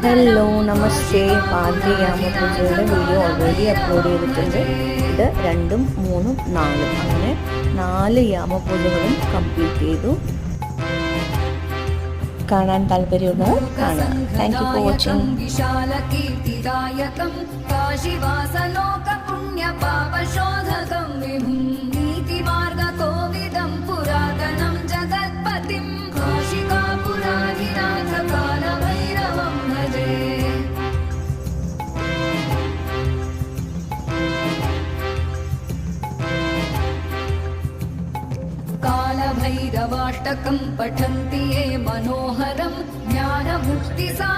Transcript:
Hello നമസ്തേ. പാദ്രിയാമപൂജയുടെ video already upload ചെയ്തിട്ടുണ്ട്. ഇത് 2, 3, 4 അങ്ങനെ 4 യാമപൂജകളും കംപ്ലീറ്റ് ചെയ്തു. കാണാൻ താല്പര്യമുള്ളവർ കാണാം. Thank you for watching. Kalabhairavashtakam पठन्ति ये मनोहरं ज्ञानमुक्तिसा